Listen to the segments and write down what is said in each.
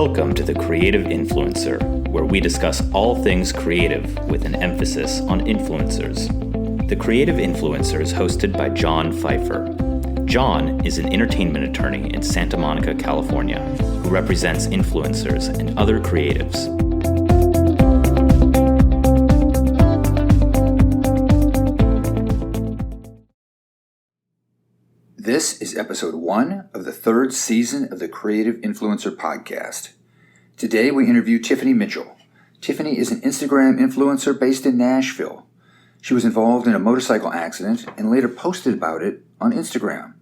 Welcome to The Creative Influencer, where we discuss all things creative with an emphasis on influencers. The Creative Influencer is hosted by John Pfeiffer. John is an entertainment attorney in Santa Monica, California, who represents influencers and other creatives. This is episode 1 of the third season of the Creative Influencer podcast. Today we interview Tiffany Mitchell. Tiffany is an Instagram influencer based in Nashville. She was involved in a motorcycle accident and later posted about it on Instagram.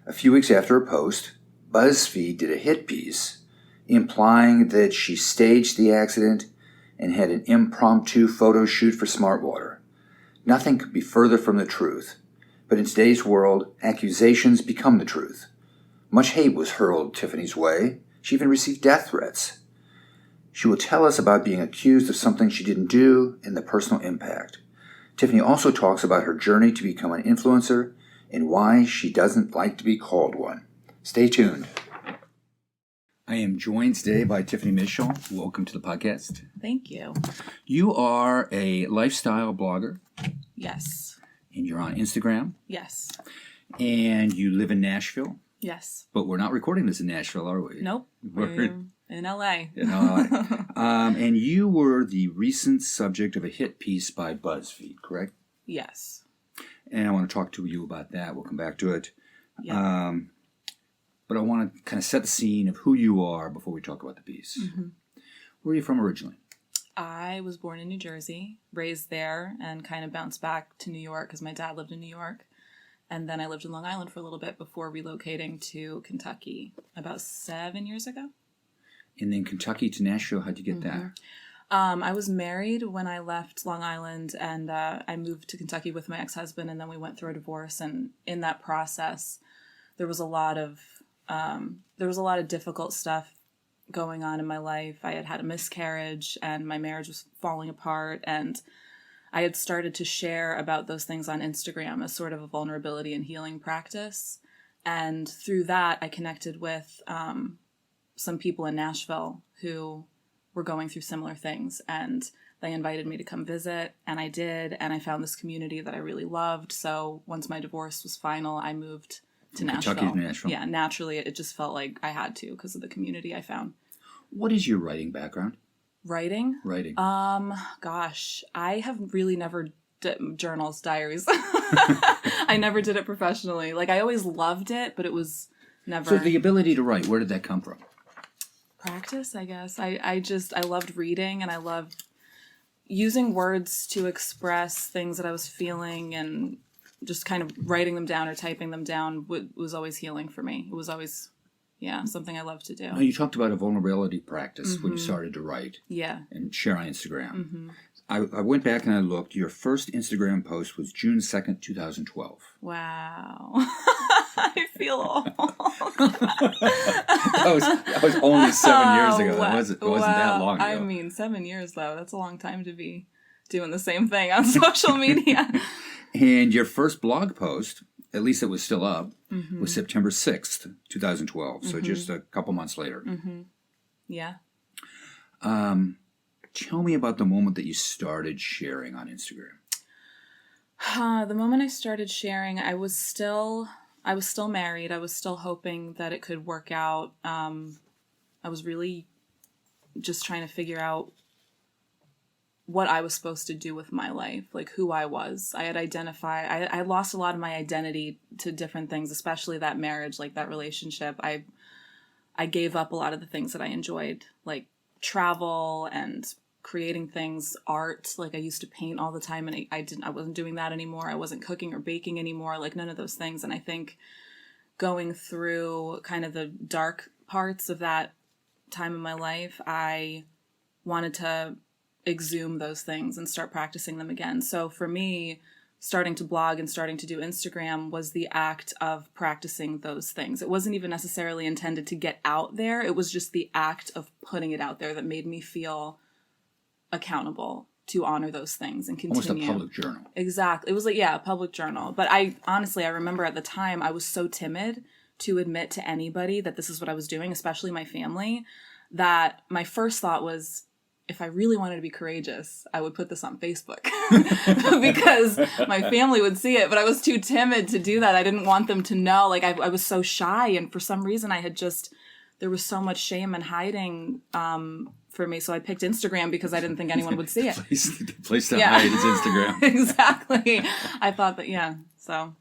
A few weeks after her post, BuzzFeed did a hit piece implying that she staged the accident and had an impromptu photo shoot for Smartwater. Nothing could be further from the truth. But in today's world, accusations become the truth. Much hate was hurled Tiffany's way. She even received death threats. She will tell us about being accused of something she didn't do and the personal impact. Tiffany also talks about her journey to become an influencer and why she doesn't like to be called one. Stay tuned. I am joined today by Tiffany Mitchell. Welcome to the podcast. Thank you. You are a lifestyle blogger. Yes. And you're on Instagram. Yes. And you live in Nashville. Yes. But we're not recording this in Nashville, are we? Nope. We're in LA. In LA. And you were the recent subject of a hit piece by BuzzFeed, correct? Yes. And I want to talk to you about that. We'll come back to it. Yeah. But I want to kind of set the scene of who you are before we talk about the piece. Mm-hmm. Where are you from originally? I was born in New Jersey, raised there, and kind of bounced back to New York because my dad lived in New York. And then I lived in Long Island for a little bit before relocating to Kentucky about 7 years ago. And then Kentucky to Nashville, how'd you get there? I was married when I left Long Island, and I moved to Kentucky with my ex-husband, and then we went through a divorce. And in that process, there was a lot of difficult stuff going on in my life. I had had a miscarriage and my marriage was falling apart, and I had started to share about those things on Instagram as sort of a vulnerability and healing practice. And through that, I connected with some people in Nashville who were going through similar things, and they invited me to come visit, and I did, and I found this community that I really loved. So once my divorce was final, I moved to Nashville. Kentucky to Nashville. Yeah, naturally, it just felt like I had to because of the community I found. What is your writing background? Writing. Gosh, I have really never journals, diaries. I never did it professionally. Like, I always loved it, but it was never. So the ability to write, where did that come from? Practice, I guess. I loved reading, and I loved using words to express things that I was feeling, and just kind of writing them down or typing them down was always healing for me. It was always, something I love to do. Now, you talked about a vulnerability practice when you started to write. Yeah. And share on Instagram. I went back and I looked. Your first Instagram post was June 2nd, 2012. Wow. I feel old. that was only 7 years ago. Wow. It wasn't that long ago. I mean, 7 years, though. That's a long time to be doing the same thing on social media. And your first blog post, at least it was still up, was September 6th, 2012. So just a couple months later. Yeah. Tell me about the moment that you started sharing on Instagram. The moment I started sharing, I was still married. I was still hoping that it could work out. I was really just trying to figure out what I was supposed to do with my life, like who I was. I lost a lot of my identity to different things, especially that marriage, like that relationship. I gave up a lot of the things that I enjoyed, like travel and creating things, art. Like, I used to paint all the time, and I wasn't doing that anymore. I wasn't cooking or baking anymore, like none of those things. And I think going through kind of the dark parts of that time in my life, I wanted to exhume those things and start practicing them again. So for me, starting to blog and starting to do Instagram was the act of practicing those things. It wasn't even necessarily intended to get out there. It was just the act of putting it out there that made me feel accountable to honor those things and continue. Almost a public journal. Exactly. It was like, a public journal. But I remember at the time I was so timid to admit to anybody that this is what I was doing, especially my family. that my first thought was, if I really wanted to be courageous, I would put this on Facebook because my family would see it, but I was too timid to do that. I didn't want them to know. Like I was so shy, and for some reason there was so much shame and hiding for me. So I picked Instagram because I didn't think anyone would see it. The place to hide is Instagram. Exactly. I thought that, So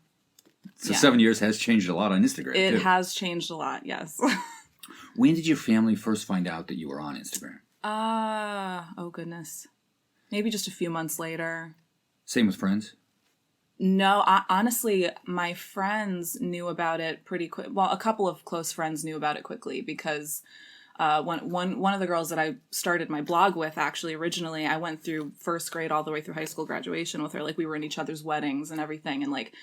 7 years has changed a lot on Instagram. It has changed a lot, yes. When did your family first find out that you were on Instagram? Oh goodness. Maybe just a few months later. Same with friends? No, honestly, my friends knew about it pretty quick. Well, a couple of close friends knew about it quickly because one of the girls that I started my blog with, actually, originally, I went through first grade all the way through high school graduation with her. Like, we were in each other's weddings and everything. And, like,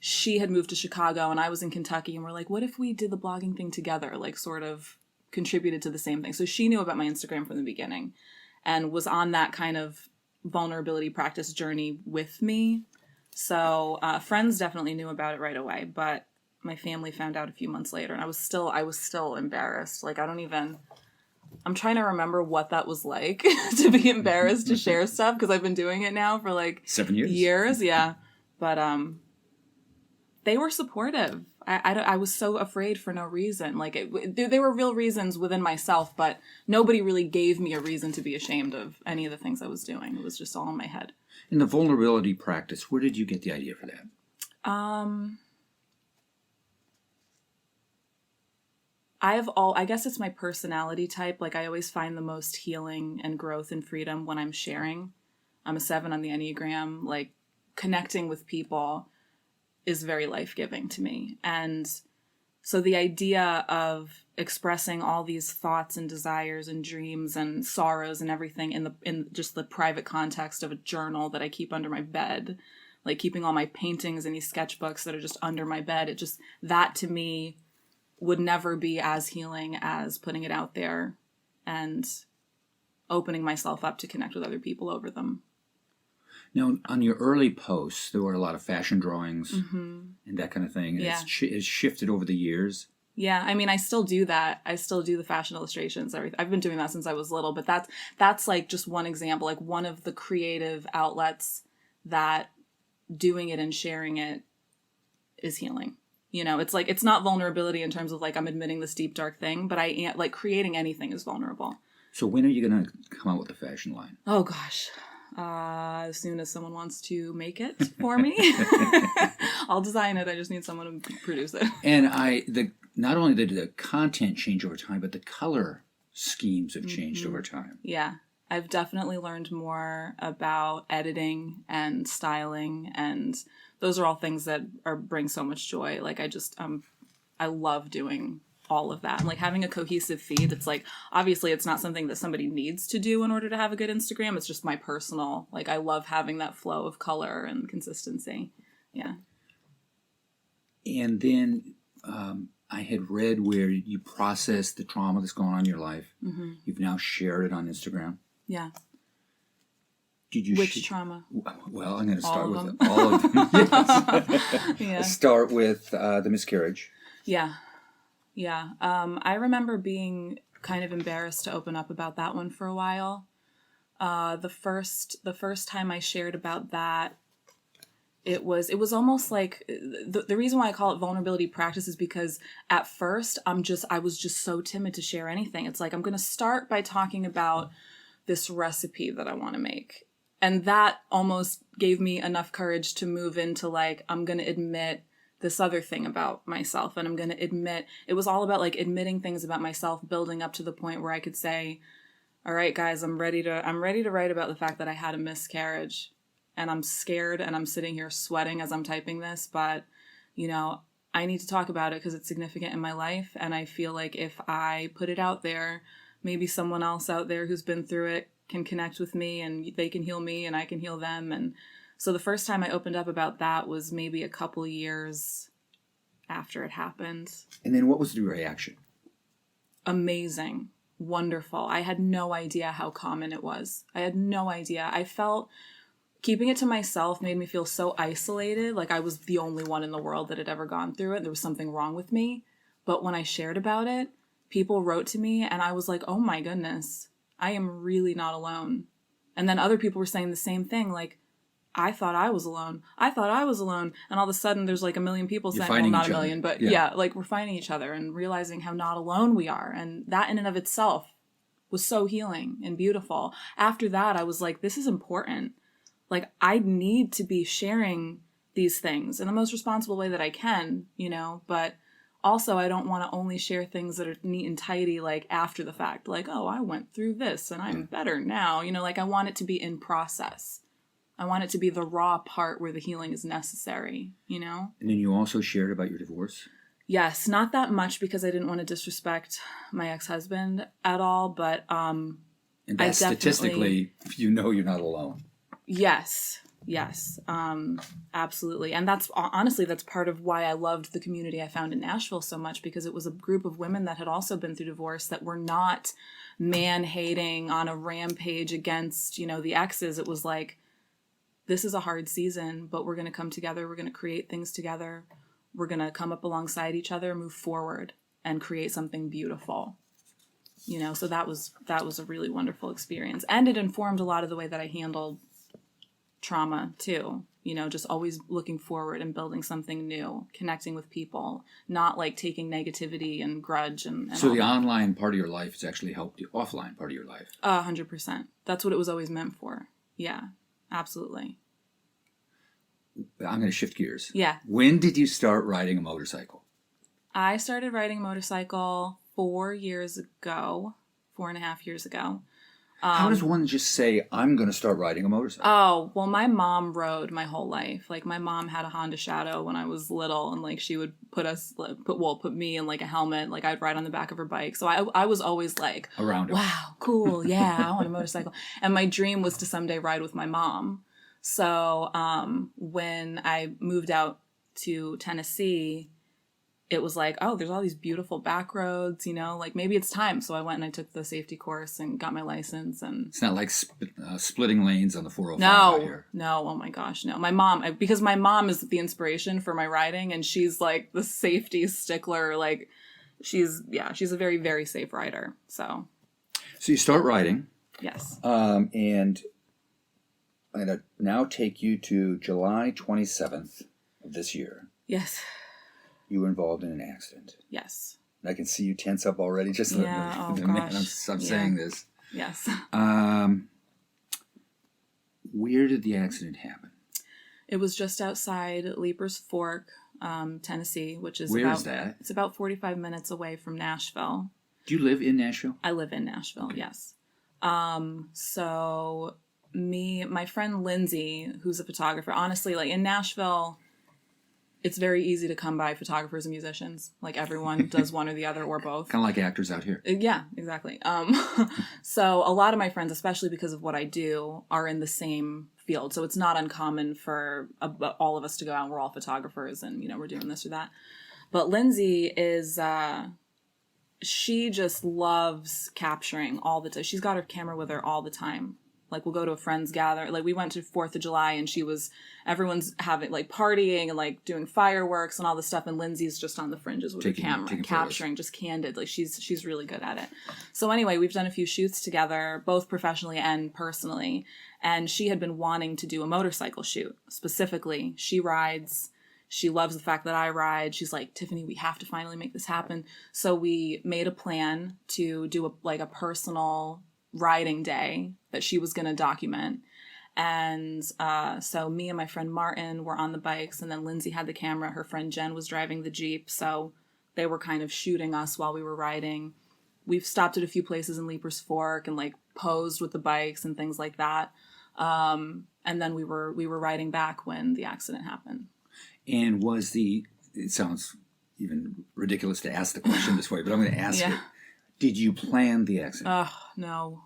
she had moved to Chicago and I was in Kentucky. And we're like, what if we did the blogging thing together? Like, sort of contributed to the same thing. So she knew about my Instagram from the beginning and was on that kind of vulnerability practice journey with me. So friends definitely knew about it right away, but my family found out a few months later, and I was still embarrassed. Like, I'm trying to remember what that was like to be embarrassed to share stuff, because I've been doing it now for like 7 years. Years, yeah. But they were supportive. I was so afraid for no reason. Like, there were real reasons within myself, but nobody really gave me a reason to be ashamed of any of the things I was doing. It was just all in my head. In the vulnerability practice, where did you get the idea for that? I guess it's my personality type. Like, I always find the most healing and growth and freedom when I'm sharing. I'm a 7 on the Enneagram. Like, connecting with people is very life-giving to me. And so the idea of expressing all these thoughts and desires and dreams and sorrows and everything in just the private context of a journal that I keep under my bed, like keeping all my paintings and these sketchbooks that are just under my bed, that to me would never be as healing as putting it out there and opening myself up to connect with other people over them. Now, on your early posts, there were a lot of fashion drawings and that kind of thing. And Yeah. It's shifted over the years. Yeah, I mean, I still do that. I still do the fashion illustrations, everything. I've been doing that since I was little, but that's like just one example, like one of the creative outlets that doing it and sharing it is healing. You know, it's like, it's not vulnerability in terms of like I'm admitting this deep, dark thing, but I am, like, creating anything is vulnerable. So when are you going to come out with a fashion line? Oh, gosh. As soon as someone wants to make it for me, I'll design it. I just need someone to produce it. And not only did the content change over time, but the color schemes have changed over time. Yeah. I've definitely learned more about editing and styling, and those are all things that bring so much joy. Like, I love doing all of that. And like having a cohesive feed, it's like, obviously it's not something that somebody needs to do in order to have a good Instagram. It's just my personal, like, I love having that flow of color and consistency. Yeah. And then I had read where you processed the trauma that's going on in your life. Mm-hmm. You've now shared it on Instagram. Yeah. Did you Which trauma? Well, I'm going to start with them? all of them. Yes. Yeah. Start with the miscarriage. Yeah. Yeah. I remember being kind of embarrassed to open up about that one for a while. The first time I shared about that, it was almost like the reason why I call it vulnerability practice is because at first I was just so timid to share anything. It's like, I'm going to start by talking about this recipe that I want to make. And that almost gave me enough courage to move into like, I'm going to admit this other thing about myself. And I'm going to admit, it was all about like admitting things about myself, building up to the point where I could say, all right, guys, I'm ready to write about the fact that I had a miscarriage, and I'm scared and I'm sitting here sweating as I'm typing this, but you know, I need to talk about it because it's significant in my life. And I feel like if I put it out there, maybe someone else out there who's been through it can connect with me, and they can heal me and I can heal them. And so the first time I opened up about that was maybe a couple years after it happened. And then what was the reaction? Amazing. Wonderful. I had no idea how common it was. I had no idea. I felt keeping it to myself made me feel so isolated, like I was the only one in the world that had ever gone through it. There was something wrong with me. But when I shared about it, people wrote to me and I was like, oh my goodness, I am really not alone. And then other people were saying the same thing, like, I thought I was alone. I thought I was alone. And all of a sudden there's like a million people saying, well, not a million, but yeah, like we're finding each other and realizing how not alone we are. And that in and of itself was so healing and beautiful. After that, I was like, this is important. Like, I need to be sharing these things in the most responsible way that I can, you know, but also I don't want to only share things that are neat and tidy, like after the fact, like, oh, I went through this and I'm better now. You know, like I want it to be in process. I want it to be the raw part where the healing is necessary, you know? And then you also shared about your divorce? Yes, not that much because I didn't want to disrespect my ex-husband at all, but and that statistically, you know you're not alone. Yes, absolutely. And that's honestly, that's part of why I loved the community I found in Nashville so much, because it was a group of women that had also been through divorce that were not man-hating on a rampage against, you know, the exes. It was like, this is a hard season, but we're going to come together. We're going to create things together. We're going to come up alongside each other, move forward, and create something beautiful. You know, so that was a really wonderful experience. And it informed a lot of the way that I handled trauma too. You know, just always looking forward and building something new, connecting with people, not like taking negativity and grudge and so the online part of your life has actually helped the offline part of your life. 100%. That's what it was always meant for. Yeah. Absolutely. I'm going to shift gears. Yeah. When did you start riding a motorcycle? I started riding a motorcycle 4.5 years ago. How does one just say, I'm going to start riding a motorcycle? Oh, well, my mom rode my whole life. Like, my mom had a Honda Shadow when I was little, and, like, she would put me in, like, a helmet. Like, I'd ride on the back of her bike. So I was always, like, around her. Wow, cool, yeah, I want a motorcycle. And my dream was to someday ride with my mom. So when I moved out to Tennessee, it was like, oh, there's all these beautiful back roads, you know, like maybe it's time. So I went and I took the safety course and got my license. And it's not like splitting lanes on the 405 out here. No, oh my gosh, no. My mom, because my mom is the inspiration for my riding, and she's like the safety stickler. Like she's a very, very safe rider. So you start riding. Yes. And I'm going to now take you to July 27th of this year. Yes. You were involved in an accident. Yes. I can see you tense up already. Just the minute I'm saying this. Yes. Where did the accident happen? It was just outside Leapers Fork, Tennessee, which is Where is that? It's about 45 minutes away from Nashville. Do you live in Nashville? I live in Nashville, yes. So my friend Lindsay, who's a photographer, honestly, like in Nashville, it's very easy to come by photographers and musicians. Like everyone does one or the other or both. Kind of like actors out here. Yeah, exactly. So a lot of my friends, especially because of what I do, are in the same field. So it's not uncommon for all of us to go out and we're all photographers and, you know, we're doing this or that. But Lindsay is, she just loves capturing all the time. She's got her camera with her all the time. Like, we'll go to a friend's gather. Like, we went to 4th of July, and everyone's having, like, partying and, like, doing fireworks and all this stuff, and Lindsay's just on the fringes with her camera, capturing, just candid. Like, she's really good at it. So anyway, we've done a few shoots together, both professionally and personally, and she had been wanting to do a motorcycle shoot. Specifically, she rides. She loves the fact that I ride. She's like, Tiffany, we have to finally make this happen. So we made a plan to do a personal riding day that she was going to document. And so me and my friend Martin were on the bikes, and then Lindsay had the camera. Her friend Jen was driving the Jeep, so they were kind of shooting us while we were riding. We've stopped at a few places in Leapers Fork and like posed with the bikes and things like that. And then we were riding back when the accident happened. And it sounds even ridiculous to ask the question this way, but I'm going to ask it. Did you plan the accident? No.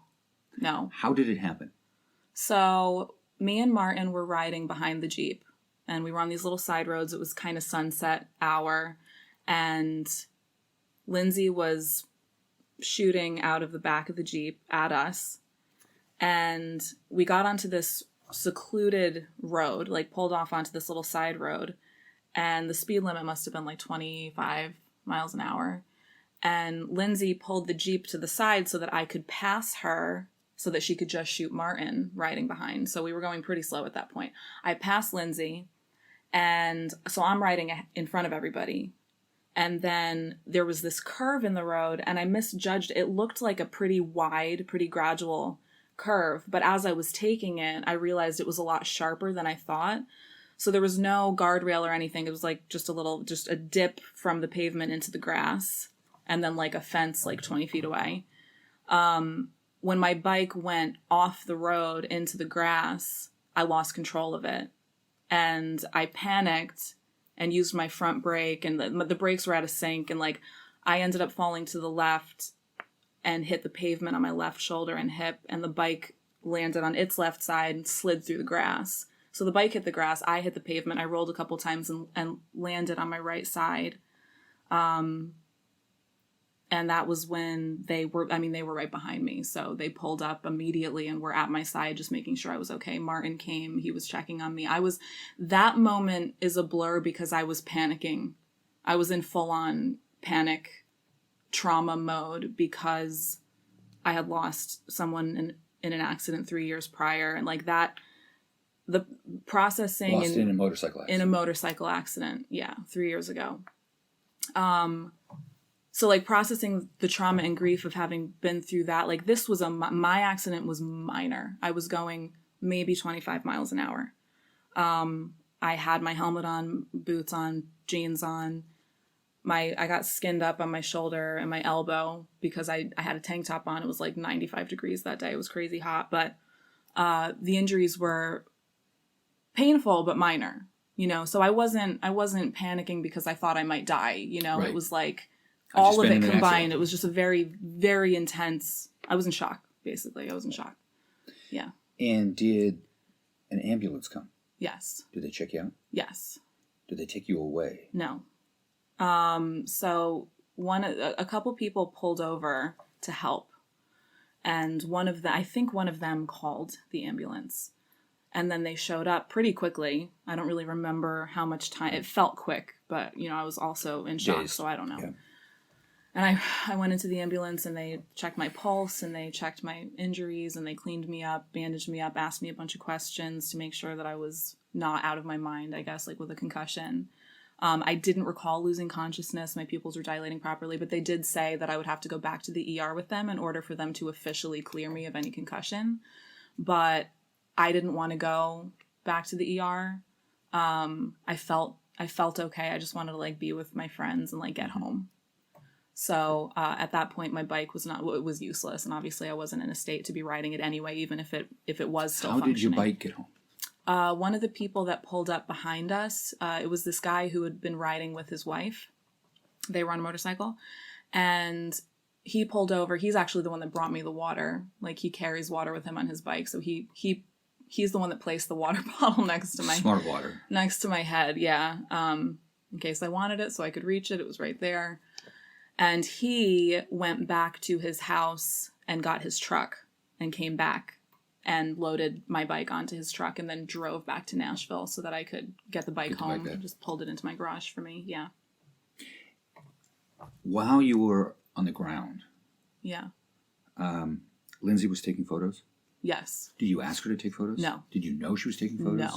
How did it happen? So me and Martin were riding behind the Jeep, and we were on these little side roads. It was kind of sunset hour, and Lindsay was shooting out of the back of the Jeep at us, and we got onto this secluded road, like pulled off onto this little side road, and the speed limit must have been like 25 miles an hour. And Lindsay pulled the Jeep to the side so that I could pass her so that she could just shoot Martin riding behind. So we were going pretty slow at that point. I passed Lindsay, and so I'm riding in front of everybody. And then there was this curve in the road, and I misjudged. It looked like a pretty wide, pretty gradual curve. But as I was taking it, I realized it was a lot sharper than I thought. So there was no guardrail or anything. It was like just a dip from the pavement into the grass. And then like a fence like 20 feet away. When my bike went off the road into the grass, I lost control of it. And I panicked and used my front brake, and the brakes were out of sync. And like I ended up falling to the left and hit the pavement on my left shoulder and hip. And the bike landed on its left side and slid through the grass. So the bike hit the grass. I hit the pavement. I rolled a couple times and landed on my right side. And that was when they were right behind me. So they pulled up immediately and were at my side, just making sure I was okay. Martin came, he was checking on me. That moment is a blur because I was panicking. I was in full on panic trauma mode because I had lost someone in an accident 3 years prior. And like that, the processing Lost in a motorcycle accident. In a motorcycle accident. Yeah. 3 years ago. So like processing the trauma and grief of having been through that, like this was my accident was minor. I was going maybe 25 miles an hour. I had my helmet on, boots on, jeans on. I got skinned up on my shoulder and my elbow because I had a tank top on. It was like 95 degrees that day. It was crazy hot, but the injuries were painful but minor, So I wasn't panicking because I thought I might die, Right. It was like all of it combined. It was just a very, very intense. I was in shock, basically. I was in shock. Yeah. And did an ambulance come? Yes. Did they check you out? Yes. Did they take you away? No. So a couple people pulled over to help, and I think one of them called the ambulance, and then they showed up pretty quickly. I don't really remember how much time. It felt quick, but I was also in shock, so I don't know. Yeah. And I went into the ambulance, and they checked my pulse, and they checked my injuries, and they cleaned me up, bandaged me up, asked me a bunch of questions to make sure that I was not out of my mind, I guess, like with a concussion. I didn't recall losing consciousness. My pupils were dilating properly, but they did say that I would have to go back to the ER with them in order for them to officially clear me of any concussion. But I didn't want to go back to the ER. I felt okay. I just wanted to like be with my friends and like get home. So at that point, my bike it was useless, and obviously I wasn't in a state to be riding it anyway, even if it was still functioning. How did your bike get home? One of the people that pulled up behind us, it was this guy who had been riding with his wife. They were on a motorcycle, and he pulled over. He's actually the one that brought me the water. Like he carries water with him on his bike, so he's the one that placed the water bottle next to Smart water. Next to my head. Yeah, in case I wanted it, so I could reach it. It was right there. And he went back to his house and got his truck and came back and loaded my bike onto his truck and then drove back to Nashville so that I could get the bike home. Just pulled it into my garage for me. Yeah. While you were on the ground, yeah, Lindsay was taking photos? Yes. Did you ask her to take photos? No. Did you know she was taking photos?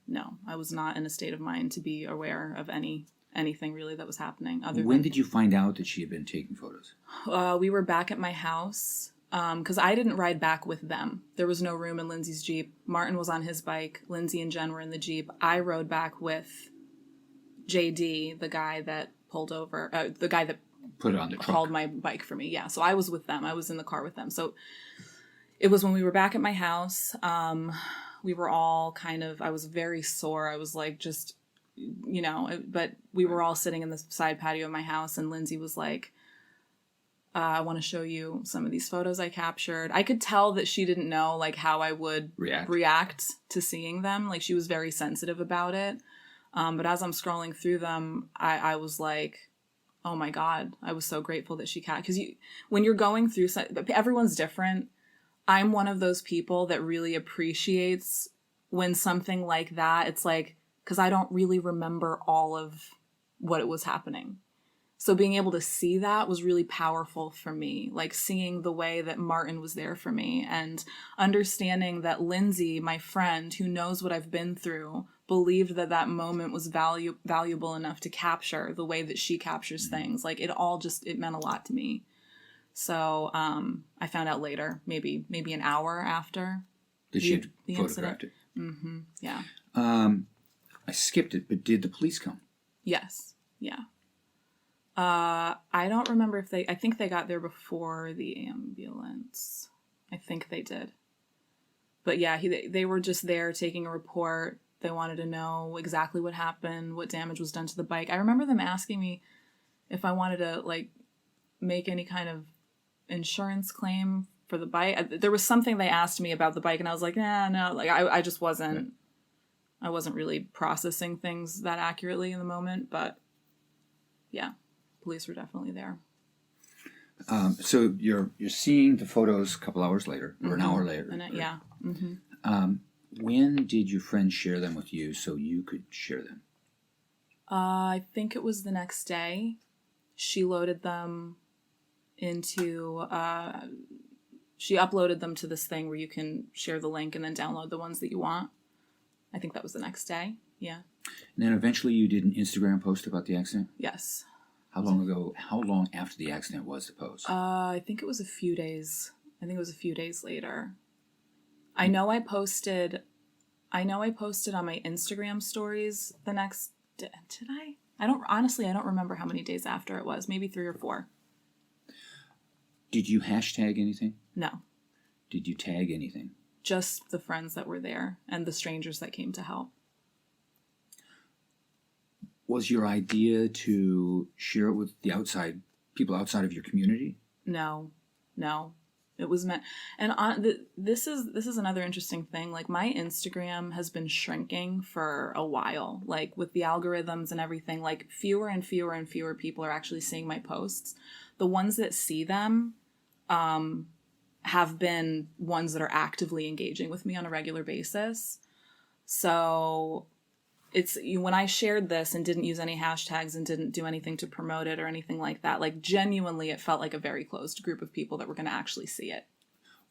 No. I was not in a state of mind to be aware of anything really that was happening. When did you find out that she had been taking photos? We were back at my house because I didn't ride back with them. There was no room in Lindsay's Jeep. Martin was on his bike. Lindsay and Jen were in the Jeep. I rode back with JD, the guy that pulled over, the guy that put it on the truck. Hauled my bike for me. Yeah, so I was with them. I was in the car with them. So it was when we were back at my house. We were all I was very sore. I was like just... but we were all sitting in the side patio of my house, and Lindsay was like, I want to show you some of these photos I captured. I could tell that she didn't know like how I would react to seeing them. Like she was very sensitive about it. But as I'm scrolling through them, I was like, oh my God, I was so grateful that she because when you're going through, everyone's different. I'm one of those people that really appreciates when something like that, it's like, because I don't really remember all of what it was happening. So being able to see that was really powerful for me, like seeing the way that Martin was there for me and understanding that Lindsay, my friend who knows what I've been through, believed that that moment was valuable enough to capture the way that she captures things. Like it meant a lot to me. So I found out later, maybe an hour after That she had the photographed incident. Yeah. I skipped it, but did the police come? Yes. Yeah. I don't remember I think they got there before the ambulance. I think they did. But yeah, they were just there taking a report. They wanted to know exactly what happened, what damage was done to the bike. I remember them asking me if I wanted to like make any kind of insurance claim for the bike. There was something they asked me about the bike and I was like, no, like I just wasn't, I wasn't really processing things that accurately in the moment, but yeah. Police were definitely there. So you're seeing the photos a couple hours later, or an hour later. Yeah. When did your friend share them with you so you could share them? I think it was the next day. She loaded them into... she uploaded them to this thing where you can share the link and then download the ones that you want. I think that was the next day. Yeah. And then eventually you did an Instagram post about the accident? Yes. How long after the accident was the post? I think it was a few days. I think it was a few days later. I know I posted on my Instagram stories the next day. Did I? I don't remember how many days after it was. Maybe 3 or 4. Did you hashtag anything? No. Did you tag anything? Just the friends that were there and the strangers that came to help. Was your idea to share it with the people outside of your community? No. It was meant, and this is another interesting thing. Like my Instagram has been shrinking for a while. Like with the algorithms and everything, like fewer and fewer and fewer people are actually seeing my posts. The ones that see them, have been ones that are actively engaging with me on a regular basis. So when I shared this and didn't use any hashtags and didn't do anything to promote it or anything like that, like genuinely it felt like a very closed group of people that were going to actually see it.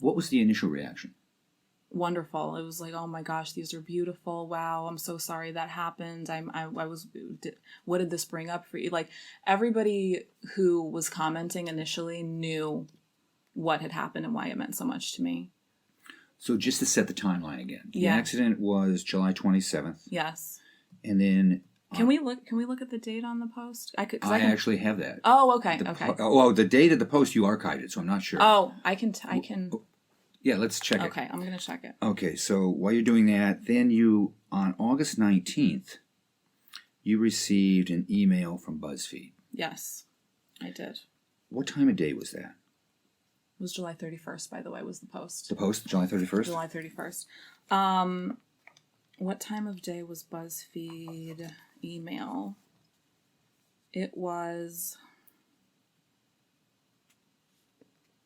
What was the initial reaction? Wonderful. It was like, oh my gosh, these are beautiful. Wow, I'm so sorry that happened. What did this bring up for you? Like everybody who was commenting initially knew what had happened and why it meant so much to me. So just to set the timeline again. The Yeah. accident was July 27th. Yes. And then Can we look at the date on the post? I actually have that. Oh, okay. The date of the post you archived it, so I'm not sure. Oh, I can. Yeah, let's check it. Okay, I'm going to check it. Okay, so while you're doing that, then on August 19th, you received an email from BuzzFeed. Yes, I did. What time of day was that? It was July 31st, by the way, was the post. The post, July 31st? July 31st. What time of day was BuzzFeed email? It was...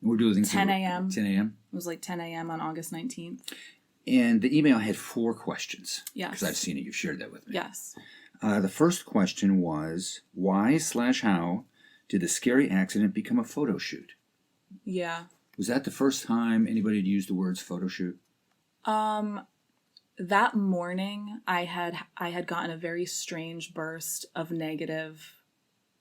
We're doing 10 a.m. 10 a.m.? It was like 10 a.m. on August 19th. And the email had 4 questions. Yes. Because I've seen it. You've shared that with me. Yes. The first question was, why/how did the scary accident become a photo shoot? Yeah. Was that the first time anybody had used the words photo shoot? That morning, I had gotten a very strange burst of negative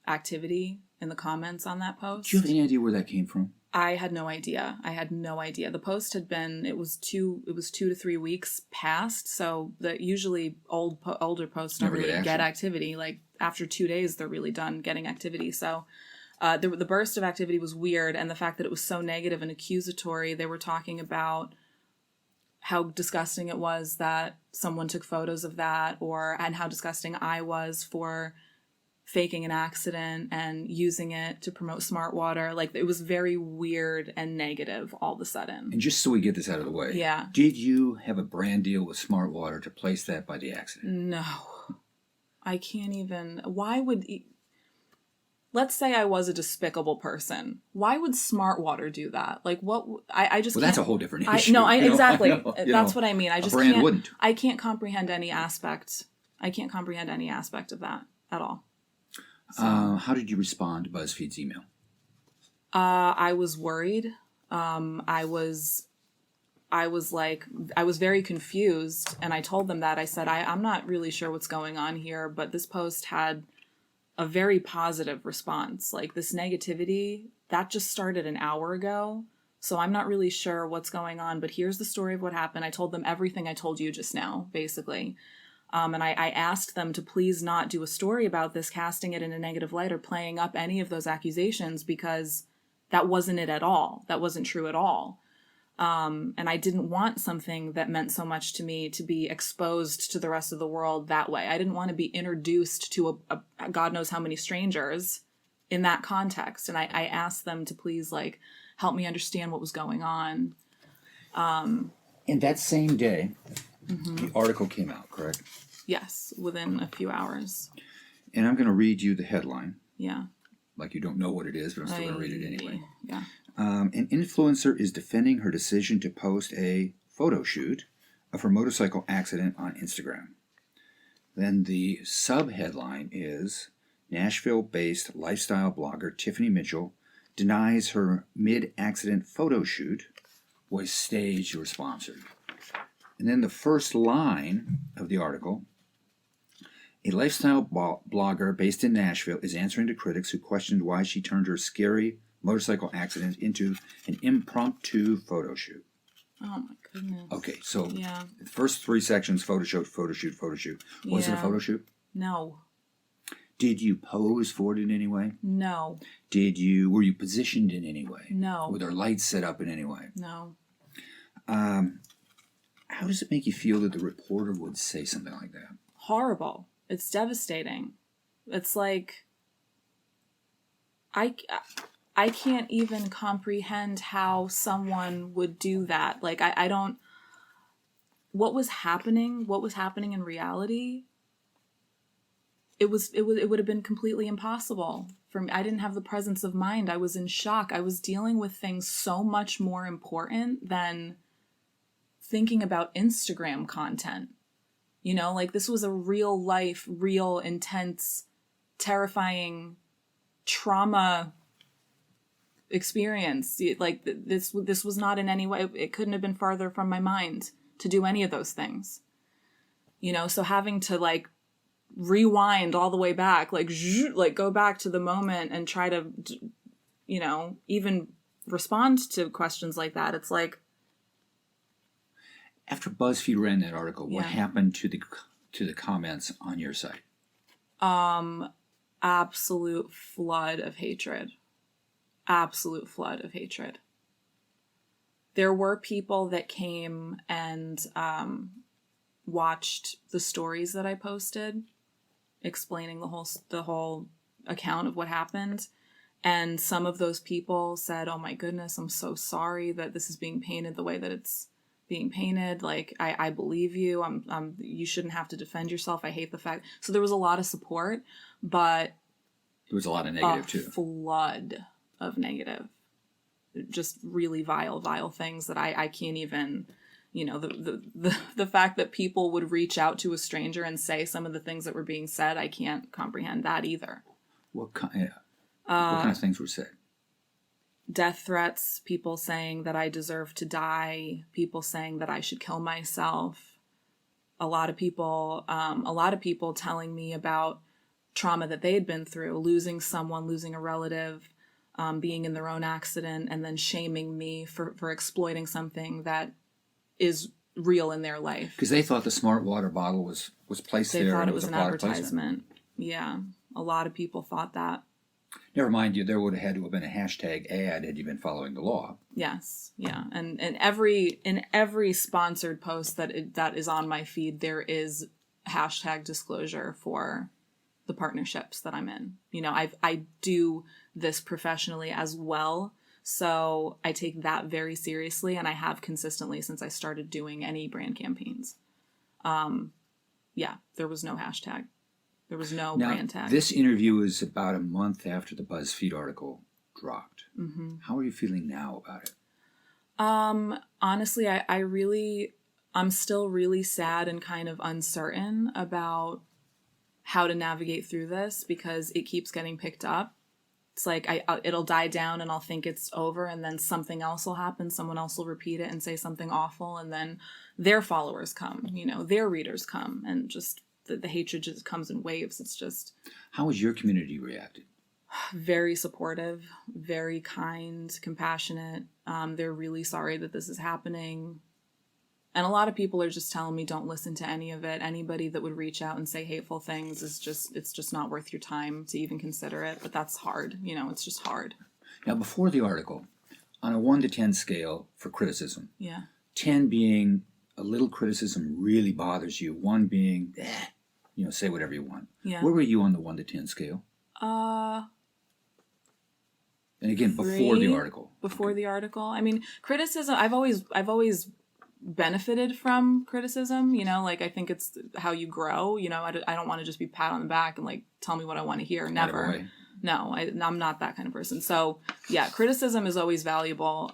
activity in the comments on that post. Do you have any idea where that came from? I had no idea. The post had been, it was 2 to 3 weeks past, so that usually older posts don't really get activity. Like after 2 days, they're really done getting activity. So the burst of activity was weird, and the fact that it was so negative and accusatory, they were talking about how disgusting it was that someone took photos of that, and how disgusting I was for faking an accident and using it to promote Smart Water. Like it was very weird and negative all of a sudden. And just so we get this out of the way, yeah, did you have a brand deal with Smart Water to place that by the accident? No, I can't even. Why would? Let's say I was a despicable person. Why would Smart Water do that? Like what? I just. Well, can't, that's a whole different issue. Exactly. That's what I mean. I just a brand can't. Wouldn't. I can't comprehend any aspect. I can't comprehend any aspect of that at all. So, How did you respond to BuzzFeed's email? I was worried. I was very confused, and I told them that. I said, I'm not really sure what's going on here, but this post had a very positive response. Like, this negativity, that just started an hour ago, so I'm not really sure what's going on, but here's the story of what happened. I told them everything I told you just now, basically. And I asked them to please not do a story about this, casting it in a negative light or playing up any of those accusations, because that wasn't it at all. That wasn't true at all. And I didn't want something that meant so much to me to be exposed to the rest of the world that way. I didn't want to be introduced to a God knows how many strangers in that context. And I asked them to please, like, help me understand what was going on. In that same day, the article came out, correct? Yes, within a few hours. And I'm going to read you the headline. Yeah. Like you don't know what it is, but I'm still going to read it anyway. Yeah. An influencer is defending her decision to post a photo shoot of her motorcycle accident on Instagram. Then the sub-headline is, Nashville-based lifestyle blogger Tiffany Mitchell denies her mid-accident photo shoot was staged or sponsored. And then the first line of the article, a lifestyle blogger based in Nashville is answering to critics who questioned why she turned her scary motorcycle accident into an impromptu photo shoot. Oh my goodness. Okay, so Yeah. the first three sections, photo shoot, photo shoot, photo shoot. Was it a photo shoot? No. Did you pose for it in any way? No. Were you positioned in any way? No. Were there lights set up in any way? No. How does it make you feel that the reporter would say something like that? Horrible. It's devastating. It's like, I can't even comprehend how someone would do that. Like, I don't, what was happening in reality, it would have been completely impossible for me. I didn't have the presence of mind. I was in shock. I was dealing with things so much more important than thinking about Instagram content. You know, like, this was a real life, real intense, terrifying trauma experience. Like, this was not in any way, it couldn't have been farther from my mind to do any of those things. You know, so having to, like, rewind all the way back, like go back to the moment and try to, you know, even respond to questions like that. It's like, after BuzzFeed ran that article, what Yeah. happened to the comments on your site? absolute flood of hatred. Absolute flood of hatred. There were people that came and watched the stories that I posted, explaining the whole account of what happened. And some of those people said, "Oh my goodness, I'm so sorry that this is being painted the way that it's being painted. Like, I believe you. You shouldn't have to defend yourself. I hate the fact." So there was a lot of support, but There was a lot of negative too. Flood of negative, just really vile things that I can't even, you know, the fact that people would reach out to a stranger and say some of the things that were being said, I can't comprehend that either. What kind of things were said? Death threats, people saying that I deserve to die, people saying that I should kill myself. A lot of people telling me about trauma that they had been through, losing someone, losing a relative, being in their own accident, and then shaming me for exploiting something that is real in their life. Because they thought the Smart Water bottle was placed there. They thought and it was an product advertisement. Yeah, a lot of people thought that. Never mind, there would have had to have been a hashtag ad had you been following the law. Yes, yeah, and in every sponsored post that is on my feed, there is hashtag disclosure for the partnerships that I'm in. You know, I do this professionally as well, so I take that very seriously, and I have consistently since I started doing any brand campaigns. Yeah, there was no hashtag. There was no brand tag. This interview is about a month after the BuzzFeed article dropped. Mm-hmm. How are you feeling now about it? Honestly, I'm still really sad and kind of uncertain about how to navigate through this because it keeps getting picked up. It's like it'll die down and I'll think it's over, and then something else will happen. Someone else will repeat it and say something awful, and then their followers come, their readers come, and just the hatred just comes in waves. It's just... How has your community reacted? Very supportive, very kind, compassionate. They're really sorry that this is happening. And a lot of people are just telling me don't listen to any of it. Anybody that would reach out and say hateful things it's just not worth your time to even consider it. But that's hard. It's just hard. Now, before the article, on a 1 to 10 scale for criticism, Yeah. 10 being a little criticism really bothers you, 1 being, say whatever you want. Yeah. Where were you on the 1 to 10 scale? And again, before the article. Before the article. I mean, criticism, I've always benefited from criticism, I think it's how you grow, I don't want to just be pat on the back and tell me what I want to hear. Never. No, I'm not that kind of person. So yeah, criticism is always valuable.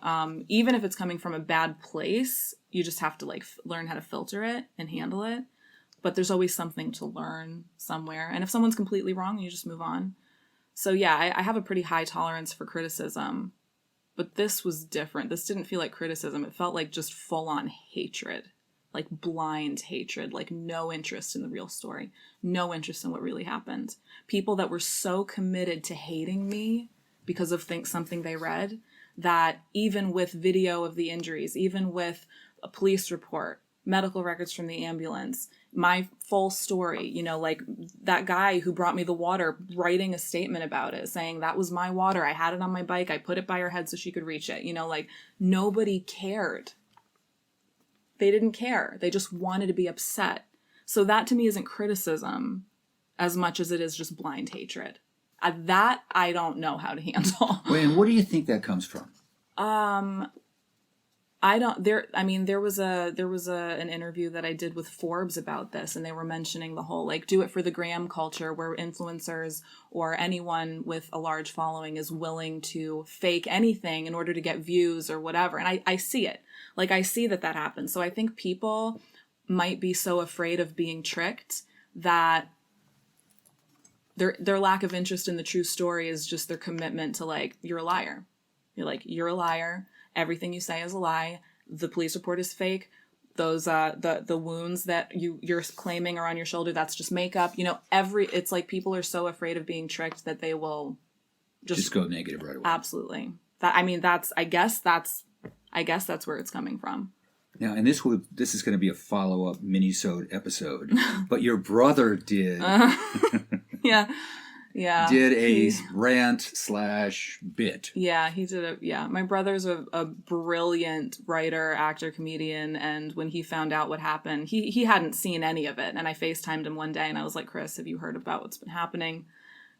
Even if it's coming from a bad place, you just have to learn how to filter it and handle it. But there's always something to learn somewhere. And if someone's completely wrong, you just move on. So yeah, I have a pretty high tolerance for criticism. But this was different. This didn't feel like criticism. It felt like just full-on hatred. Blind hatred. No interest in the real story. No interest in what really happened. People that were so committed to hating me because of something they read, that even with video of the injuries, even with a police report, medical records from the ambulance, my full story, that guy who brought me the water writing a statement about it, saying that was my water. I had it on my bike. I put it by her head so she could reach it. Nobody cared. They didn't care. They just wanted to be upset. So that to me isn't criticism as much as it is just blind hatred. That I don't know how to handle. Wait, and where do you think that comes from? There was an interview that I did with Forbes about this, and they were mentioning the whole, do it for the gram culture, where influencers or anyone with a large following is willing to fake anything in order to get views or whatever. And I see it. I see that happens. So I think people might be so afraid of being tricked that their lack of interest in the true story is just their commitment to you're a liar. You're a liar. Everything you say is a lie. The police report is fake. Those the wounds that you're claiming are on your shoulder, that's just makeup. It's people are so afraid of being tricked that they will just go negative right away. Absolutely. I guess that's where it's coming from. Now, and this is going to be a follow-up mini-sode episode, but your brother did Yeah. did a rant/bit. Yeah, he did my brother's a brilliant writer, actor, comedian, and when he found out what happened, he hadn't seen any of it, and I FaceTimed him one day, and I was like, Chris, have you heard about what's been happening?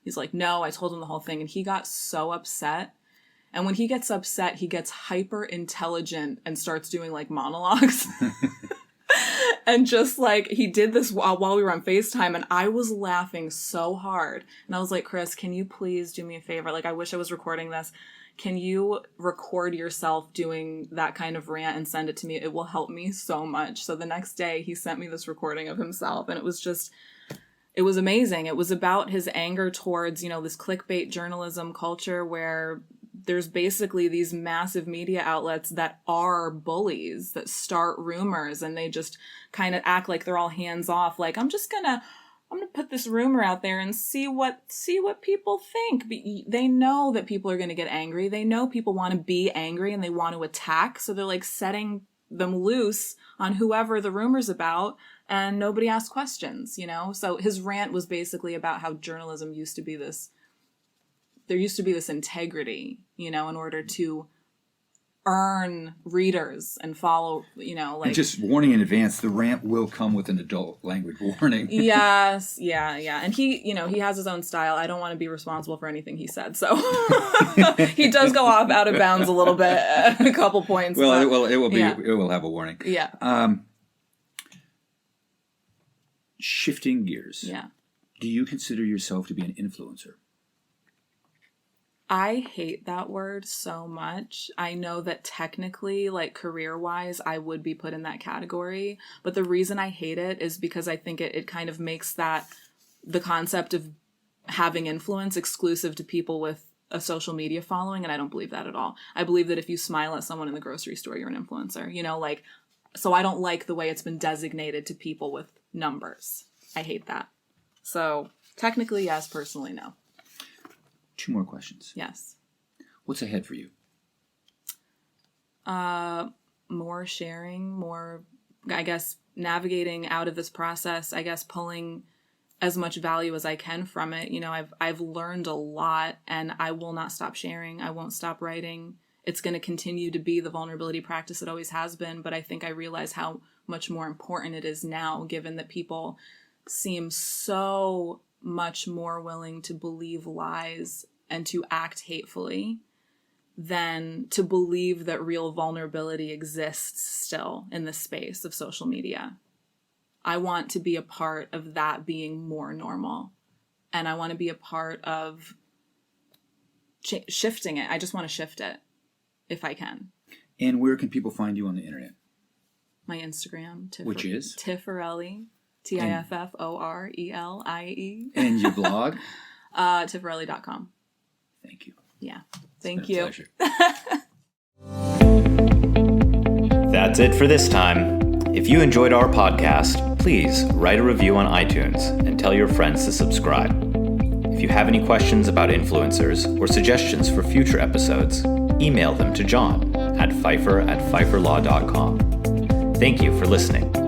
He's like, no. I told him the whole thing, and he got so upset. And when he gets upset, he gets hyper intelligent and starts doing monologues. And just he did this while we were on FaceTime, and I was laughing so hard. And I was like, Chris, can you please do me a favor? I wish I was recording this. Can you record yourself doing that kind of rant and send it to me? It will help me so much. So the next day he sent me this recording of himself, and it was amazing. It was about his anger towards, this clickbait journalism culture where there's basically these massive media outlets that are bullies, that start rumors, and they just kind of act like they're all hands off. I'm gonna put this rumor out there and see what people think. They know that people are gonna get angry. They know people want to be angry and they want to attack. So they're setting them loose on whoever the rumor's about, and nobody asks questions, So his rant was basically about how journalism used to be there used to be this integrity, in order to earn readers and follow, And just warning in advance, the rant will come with an adult language warning. Yes, yeah. And he has his own style. I don't want to be responsible for anything he said. So he does go off out of bounds a little bit at a couple points. Well, it will have a warning. Yeah. Shifting gears. Yeah. Do you consider yourself to be an influencer? I hate that word so much. I know that technically, career-wise, I would be put in that category. But the reason I hate it is because I think it kind of makes that the concept of having influence exclusive to people with a social media following, and I don't believe that at all. I believe that if you smile at someone in the grocery store, you're an influencer, you know, like, so I don't like the way it's been designated to people with numbers. I hate that. So technically, yes. Personally, no. 2 more questions. Yes. What's ahead for you? More sharing, more, I guess, navigating out of this process, I guess, pulling as much value as I can from it. You know, I've learned a lot, and I will not stop sharing. I won't stop writing. It's going to continue to be the vulnerability practice it always has been, but I think I realize how much more important it is now, given that people seem so much more willing to believe lies and to act hatefully than to believe that real vulnerability exists still in the space of social media. I want to be a part of that being more normal. And I want to be a part of shifting it. I just want to shift it if I can. And where can people find you on the internet? My Instagram, which is? Tifforelli, Tifforellie. And your blog? Tifforelli.com. Thank you. Yeah. It's Thank been a you. pleasure. That's it for this time. If you enjoyed our podcast, please write a review on iTunes and tell your friends to subscribe. If you have any questions about influencers or suggestions for future episodes, email them to John at Pfeiffer@pfeifferlaw.com. Thank you for listening.